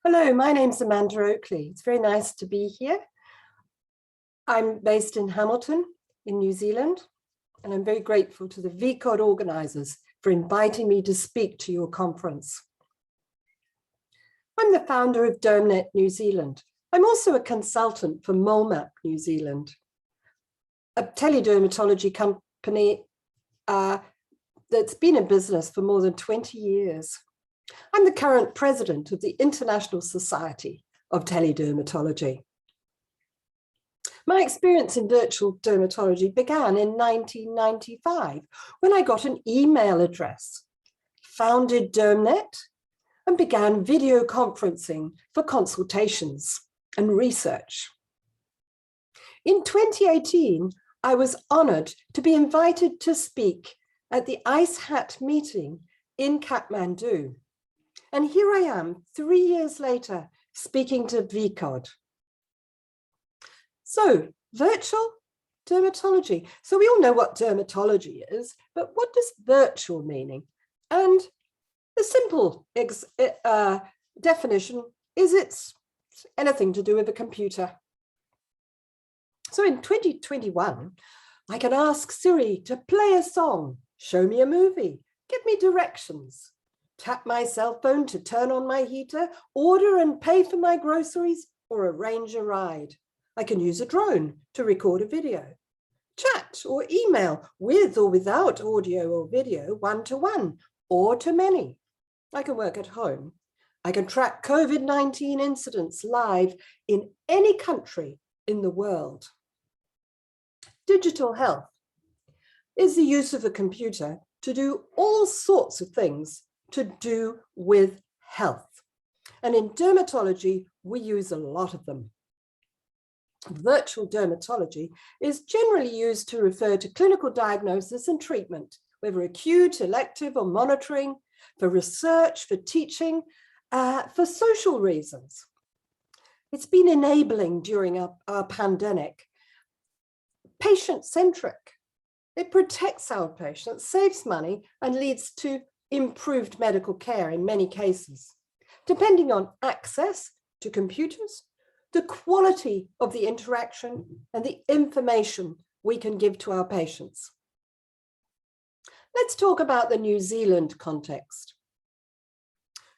Hello, my name's Amanda Oakley. It's very nice to be here. I'm based in Hamilton in New Zealand, and I'm very grateful to the VICOD organizers for inviting me to speak to your conference. I'm the founder of DermNet New Zealand. I'm also a consultant for MoleMap New Zealand, a teledermatology company that's been in business for more than 20 years. I'm the current president of the International Society of Teledermatology. My experience in virtual dermatology began in 1995 when I got an email address, founded DermNet, and began video conferencing for consultations and research. In 2018, I was honored to be invited to speak at the Ice Hat meeting in Kathmandu. And here I am, 3 years later, speaking to VICOD. So, virtual dermatology. So we all know what dermatology is, but what does virtual meaning? And the simple definition is it's anything to do with a computer. So in 2021, I can ask Siri to play a song, show me a movie, give me directions, tap my cell phone to turn on my heater, order and pay for my groceries, or arrange a ride. I can use a drone to record a video, chat or email with or without audio or video, one-to-one or to many. I can work at home. I can track COVID-19 incidents live in any country in the world. Digital health is the use of a computer to do all sorts of things to do with health. And in dermatology, we use a lot of them. Virtual dermatology is generally used to refer to clinical diagnosis and treatment, whether acute, elective, or monitoring, for research, for teaching, for social reasons. It's been enabling during our pandemic, patient-centric. It protects our patients, saves money, and leads to improved medical care in many cases, depending on access to computers, the quality of the interaction, and the information we can give to our patients. Let's talk about the New Zealand context.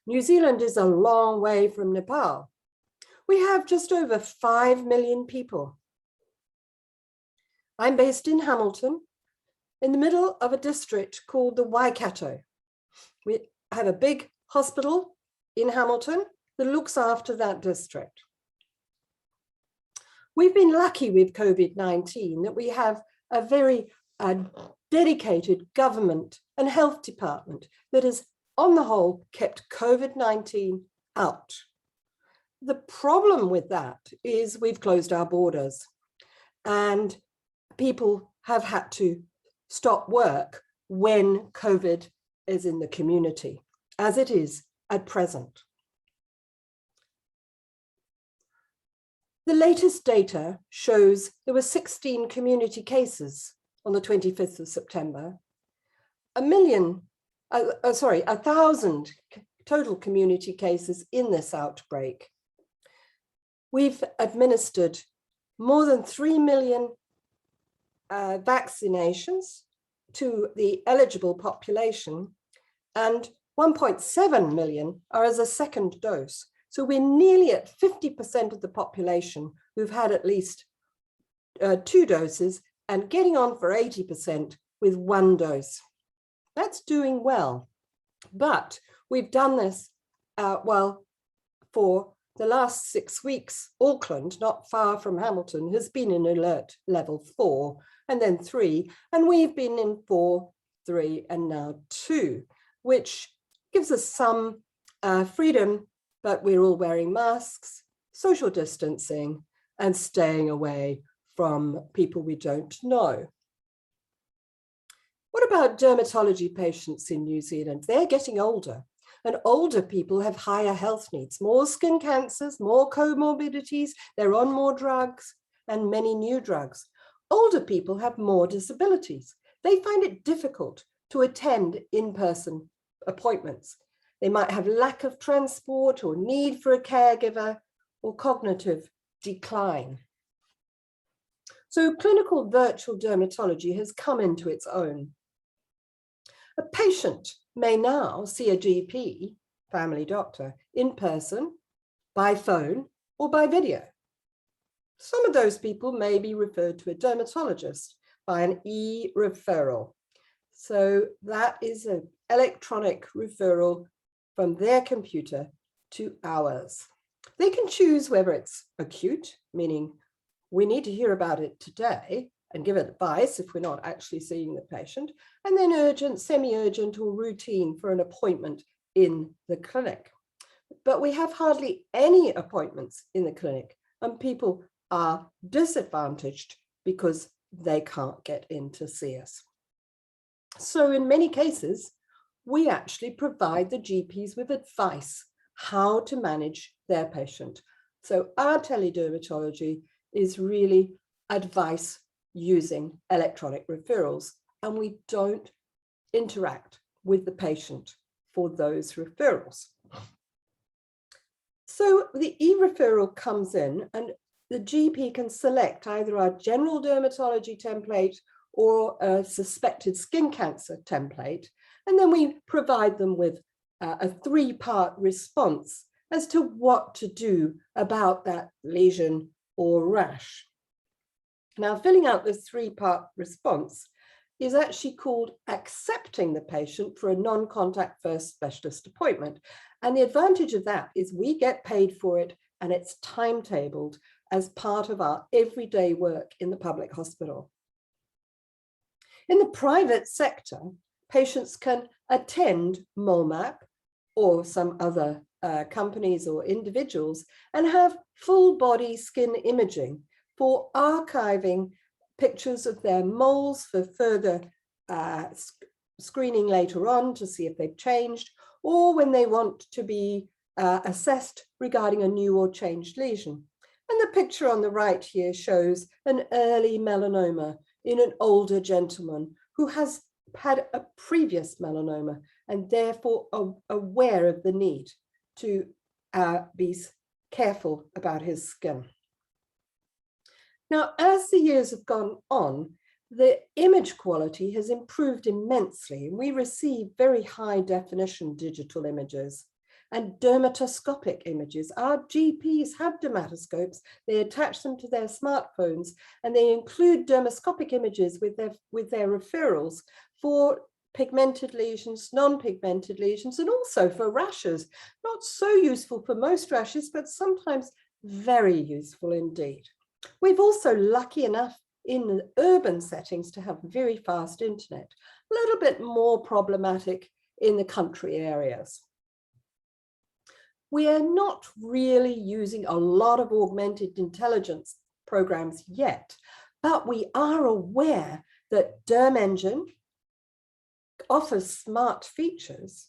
New Zealand is a long way from Nepal. We have just over 5 million people. I'm based in Hamilton, in the middle of a district called the Waikato. We have a big hospital in Hamilton that looks after that district. We've been lucky with COVID-19 that we have a very dedicated government and health department that has, on the whole, kept COVID-19 out. The problem with that is we've closed our borders and people have had to stop work when COVID is in the community, as it is at present. The latest data shows there were 16 community cases on the 25th of September, 1,000 total community cases in this outbreak. We've administered more than 3 million vaccinations to the eligible population, and 1.7 million are as a second dose. So we're nearly at 50% of the population who've had at least 2 doses and getting on for 80% with 1 dose. That's doing well, but we've done this, for the last 6 weeks. Auckland, not far from Hamilton, has been in alert level 4 and then 3, and we've been in 4, 3, and now 2, which gives us some freedom, but we're all wearing masks, social distancing, and staying away from people we don't know. What about dermatology patients in New Zealand? They're getting older, and older people have higher health needs, more skin cancers, more comorbidities, they're on more drugs, and many new drugs. Older people have more disabilities. They find it difficult to attend in-person appointments. They might have lack of transport or need for a caregiver or cognitive decline. So clinical virtual dermatology has come into its own. A patient may now see a GP, family doctor, in person, by phone, or by video. Some of those people may be referred to a dermatologist by an e-referral. So that is an electronic referral from their computer to ours. They can choose whether it's acute, meaning we need to hear about it today and give advice if we're not actually seeing the patient, and then urgent, semi-urgent, or routine for an appointment in the clinic. But we have hardly any appointments in the clinic, and people are disadvantaged because they can't get in to see us. So in many cases, we actually provide the GPs with advice how to manage their patient. So our teledermatology is really advice using electronic referrals, and we don't interact with the patient for those referrals. So the e-referral comes in and the GP can select either our general dermatology template or a suspected skin cancer template, and then we provide them with a 3-part response as to what to do about that lesion or rash. Now, filling out this 3-part response is actually called accepting the patient for a non-contact first specialist appointment. And the advantage of that is we get paid for it and it's timetabled as part of our everyday work in the public hospital. In the private sector, patients can attend MolMap or some other companies or individuals and have full body skin imaging for archiving pictures of their moles for further screening later on to see if they've changed, or when they want to be assessed regarding a new or changed lesion. And the picture on the right here shows an early melanoma in an older gentleman who has had a previous melanoma and therefore aware of the need to be careful about his skin. Now, as the years have gone on, the image quality has improved immensely. We receive very high definition digital images and dermatoscopic images. Our GPs have dermatoscopes. They attach them to their smartphones and they include dermoscopic images with their referrals for pigmented lesions, non-pigmented lesions, and also for rashes. Not so useful for most rashes, but sometimes very useful indeed. We've also lucky enough in urban settings to have very fast internet, a little bit more problematic in the country areas. We are not really using a lot of augmented intelligence programs yet, but we are aware that DermEngine offers smart features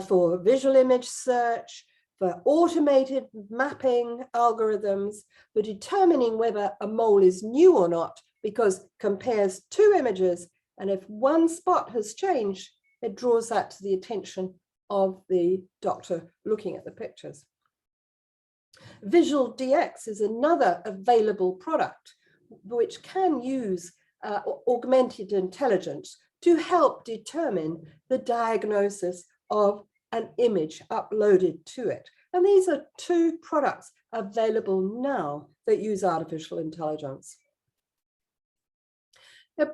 for visual image search, for automated mapping algorithms, for determining whether a mole is new or not, because compares 2 images, and if one spot has changed, it draws that to the attention of the doctor looking at the pictures. Visual DX is another available product which can use augmented intelligence to help determine the diagnosis of an image uploaded to it. And these are 2 products available now that use artificial intelligence. A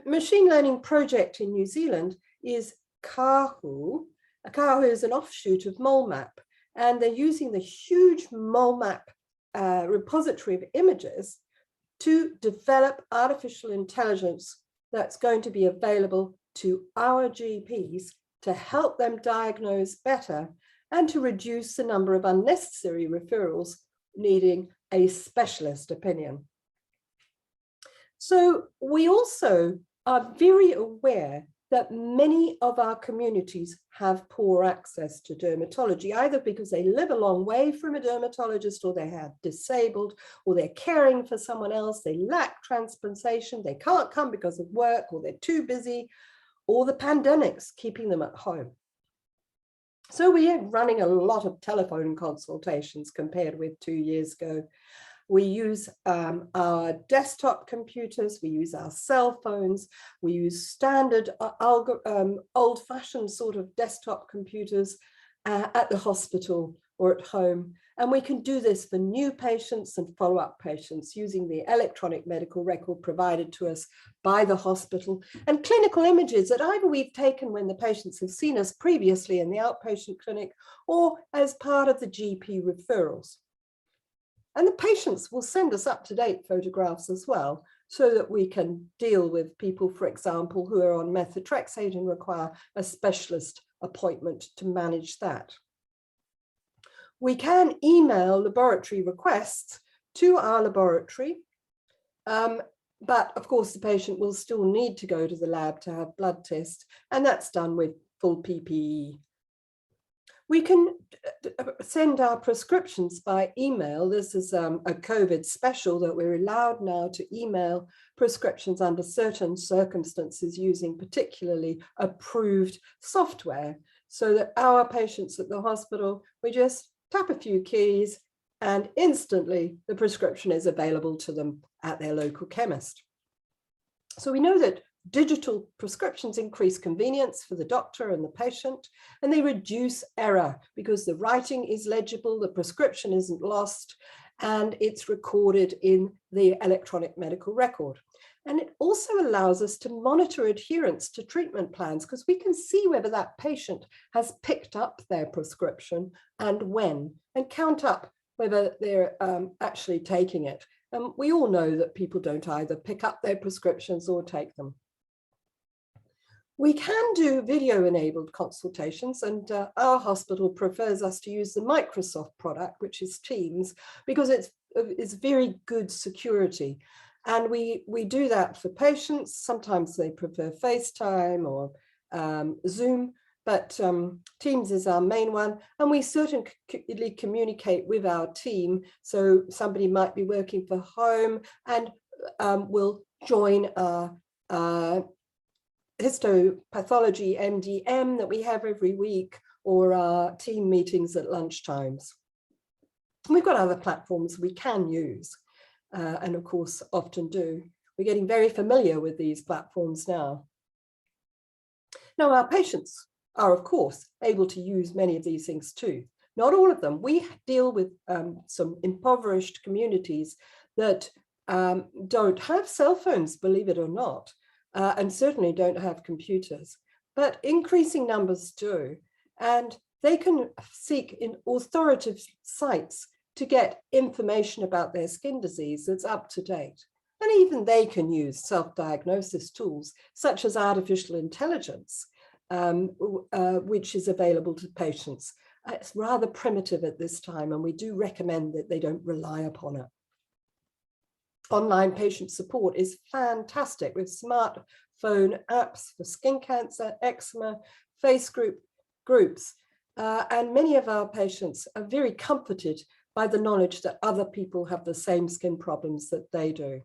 machine learning project in New Zealand is Kahu. Kahu is an offshoot of MolMap, and they're using the huge MolMap repository of images to develop artificial intelligence that's going to be available to our GPs to help them diagnose better and to reduce the number of unnecessary referrals needing a specialist opinion. So we also are very aware that many of our communities have poor access to dermatology, either because they live a long way from a dermatologist, or they have disabled, or they're caring for someone else, they lack transplantation, they can't come because of work, or they're too busy, or the pandemic's keeping them at home. So we are running a lot of telephone consultations compared with 2 years ago. We use our desktop computers, we use our cell phones, we use standard old-fashioned sort of desktop computers at the hospital or at home. And we can do this for new patients and follow-up patients using the electronic medical record provided to us by the hospital and clinical images that either we've taken when the patients have seen us previously in the outpatient clinic or as part of the GP referrals. And the patients will send us up-to-date photographs as well, so that we can deal with people, for example, who are on methotrexate and require a specialist appointment to manage that. We can email laboratory requests to our laboratory, but of course the patient will still need to go to the lab to have blood tests, and that's done with full PPE. We can send our prescriptions by email. This is a COVID special that we're allowed now to email prescriptions under certain circumstances using particularly approved software, so that our patients at the hospital, we just tap a few keys and instantly the prescription is available to them at their local chemist. So we know that digital prescriptions increase convenience for the doctor and the patient, and they reduce error because the writing is legible, the prescription isn't lost, and it's recorded in the electronic medical record. And it also allows us to monitor adherence to treatment plans, because we can see whether that patient has picked up their prescription and when, and count up whether they're actually taking it. We all know that people don't either pick up their prescriptions or take them. We can do video-enabled consultations, and our hospital prefers us to use the Microsoft product, which is Teams, because it's very good security. And we do that for patients. Sometimes they prefer FaceTime or Zoom, but Teams is our main one. And we certainly communicate with our team. So somebody might be working from home and will join our histopathology MDM that we have every week, or our team meetings at lunchtimes. We've got other platforms we can use. And of course, often do. We're getting very familiar with these platforms now. Now, our patients are, of course, able to use many of these things too. Not all of them. We deal with some impoverished communities that don't have cell phones, believe it or not, and certainly don't have computers, but increasing numbers do. And they can seek in authoritative sites to get information about their skin disease that's up to date. And even they can use self-diagnosis tools such as artificial intelligence, which is available to patients. It's rather primitive at this time, and we do recommend that they don't rely upon it. Online patient support is fantastic with smartphone apps for skin cancer, eczema, face groups. And many of our patients are very comforted by the knowledge that other people have the same skin problems that they do.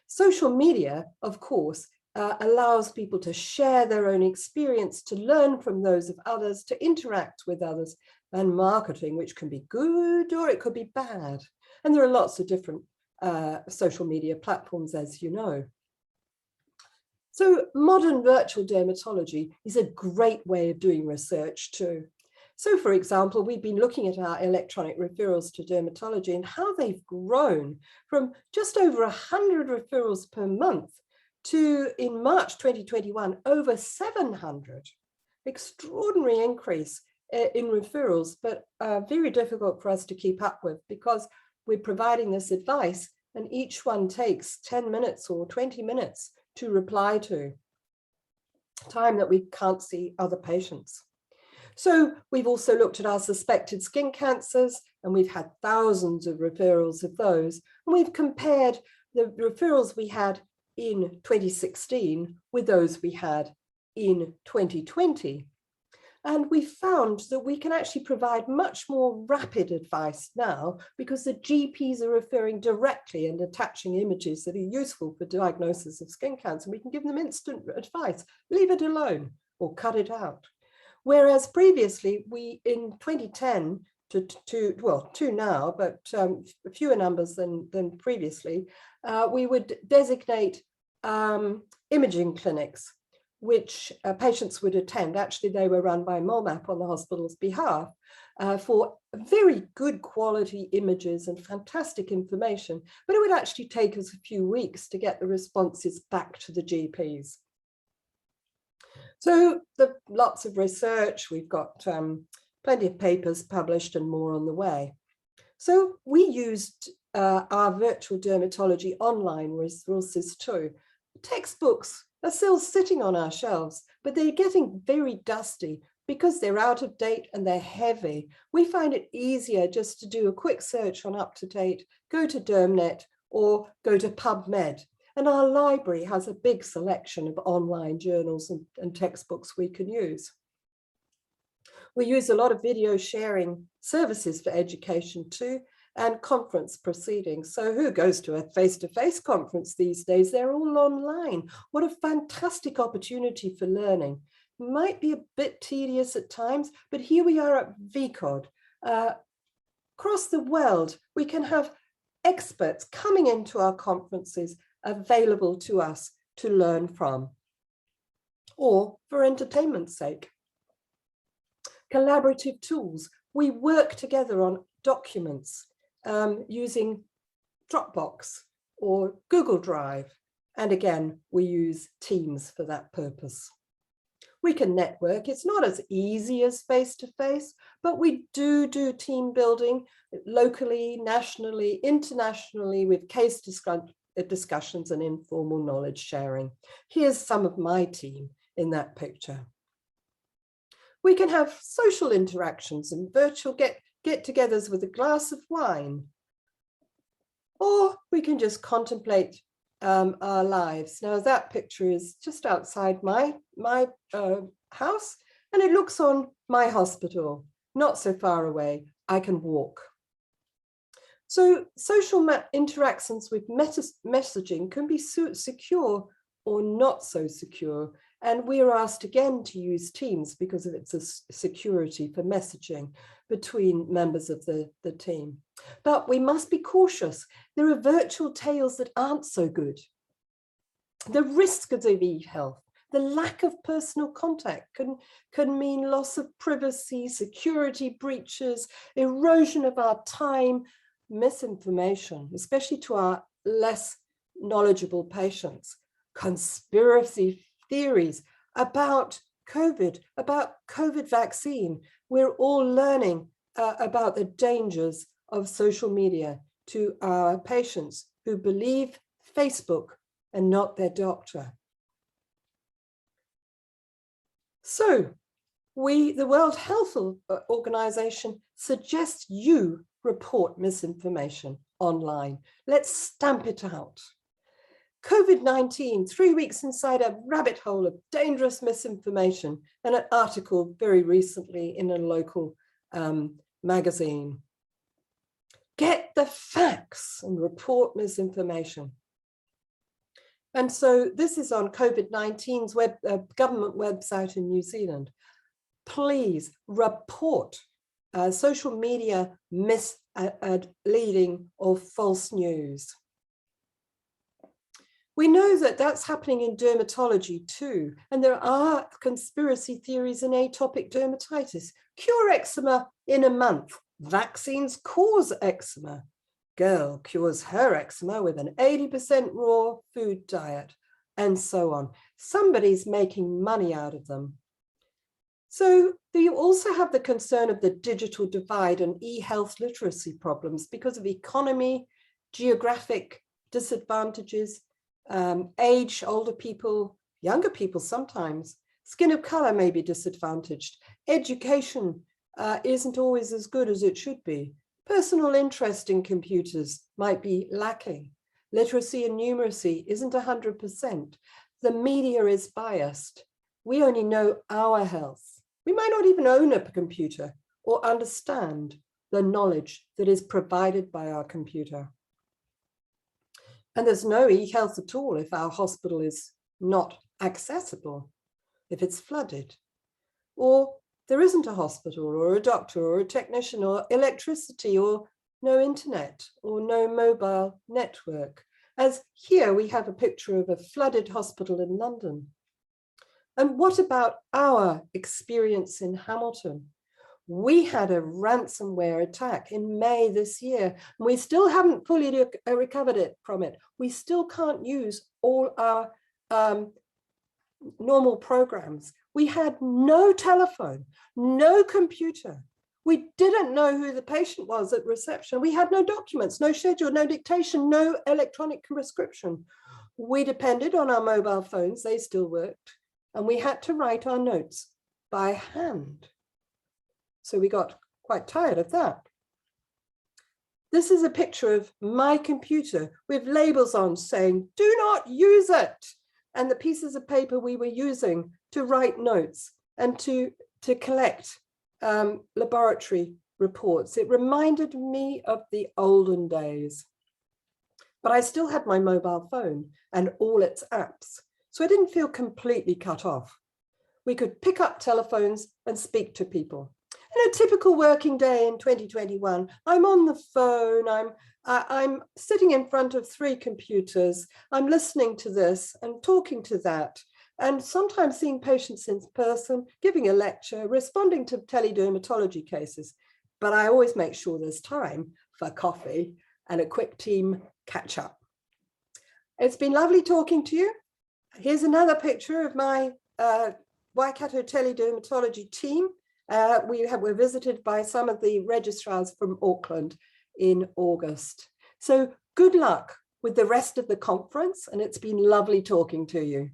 Social media, of course, allows people to share their own experience, to learn from those of others, to interact with others, and marketing, which can be good or it could be bad. And there are lots of different social media platforms, as you know. So modern virtual dermatology is a great way of doing research too. So, for example, we've been looking at our electronic referrals to dermatology and how they've grown from just over 100 referrals per month to, in March 2021, over 700. Extraordinary increase in referrals, but very difficult for us to keep up with because we're providing this advice and each one takes 10 minutes or 20 minutes to reply to, time that we can't see other patients. So we've also looked at our suspected skin cancers, and we've had thousands of referrals of those. And we've compared the referrals we had in 2016 with those we had in 2020. And we found that we can actually provide much more rapid advice now because the GPs are referring directly and attaching images that are useful for diagnosis of skin cancer. We can give them instant advice, leave it alone or cut it out. Whereas previously, we in 2010 to now, but fewer numbers than previously, we would designate imaging clinics, which patients would attend. Actually, they were run by MolMap on the hospital's behalf for very good quality images and fantastic information, but it would actually take us a few weeks to get the responses back to the GPs. So lots of research, we've got plenty of papers published and more on the way. So we used our virtual dermatology online resources too. Textbooks are still sitting on our shelves, but they're getting very dusty because they're out of date and they're heavy. We find it easier just to do a quick search on UpToDate, go to DermNet or go to PubMed. And our library has a big selection of online journals and textbooks we can use. We use a lot of video sharing services for education too, and conference proceedings. So who goes to a face-to-face conference these days? They're all online. What a fantastic opportunity for learning. Might be a bit tedious at times, but here we are at VICOD. Across the world, we can have experts coming into our conferences available to us to learn from, or for entertainment's sake. Collaborative tools. We work together on documents using Dropbox or Google Drive. And again, we use Teams for that purpose. We can network. It's not as easy as face-to-face, but we do team building locally, nationally, internationally with case discussions and informal knowledge sharing. Here's some of my team in that picture. We can have social interactions and virtual get-togethers with a glass of wine. Or we can just contemplate our lives. Now that picture is just outside my house, and it looks on my hospital, not so far away. I can walk. So social interactions with messaging can be secure or not so secure. And we are asked again to use Teams because of its security for messaging between members of the team. But we must be cautious. There are virtual tales that aren't so good. The risk of e-health, the lack of personal contact can mean loss of privacy, security breaches, erosion of our time, misinformation, especially to our less knowledgeable patients, conspiracy theories about COVID vaccine. We're all learning about the dangers of social media to our patients who believe Facebook and not their doctor. So the World Health Organization suggests you report misinformation online. Let's stamp it out. COVID-19, 3 weeks inside a rabbit hole of dangerous misinformation, and an article very recently in a local magazine. Get the facts and report misinformation. And so this is on COVID-19's government website in New Zealand. Please report social media misleading or false news. We know that that's happening in dermatology too, and there are conspiracy theories in atopic dermatitis. Cure eczema in a month. Vaccines cause eczema. Girl cures her eczema with an 80% raw food diet, and so on. Somebody's making money out of them. So you also have the concern of the digital divide and e-health literacy problems because of economy, geographic disadvantages, age, older people, younger people sometimes, skin of color may be disadvantaged, education isn't always as good as it should be, personal interest in computers might be lacking, literacy and numeracy isn't 100%, the media is biased, we only know our health, we might not even own a computer or understand the knowledge that is provided by our computer. And there's no e-health at all if our hospital is not accessible, if it's flooded. Or There isn't a hospital or a doctor or a technician or electricity or no internet or no mobile network. As here we have a picture of a flooded hospital in London. And what about our experience in Hamilton? We had a ransomware attack in May this year, and we still haven't fully recovered it from it. We still can't use all our normal programs. We had no telephone, no computer. We didn't know who the patient was at reception. We had no documents, no schedule, no dictation, no electronic prescription. We depended on our mobile phones. They still worked. And we had to write our notes by hand. So we got quite tired of that. This is a picture of my computer with labels on saying, do not use it. And the pieces of paper we were using to write notes and to collect laboratory reports. It reminded me of the olden days. But I still had my mobile phone and all its apps. So I didn't feel completely cut off. We could pick up telephones and speak to people. In a typical working day in 2021, I'm on the phone, I'm sitting in front of 3 computers, I'm listening to this and talking to that, and sometimes seeing patients in person, giving a lecture, responding to teledermatology cases. But I always make sure there's time for coffee and a quick team catch up. It's been lovely talking to you. Here's another picture of my Waikato teledermatology team. We were visited by some of the registrars from Auckland in August. So good luck with the rest of the conference, and it's been lovely talking to you.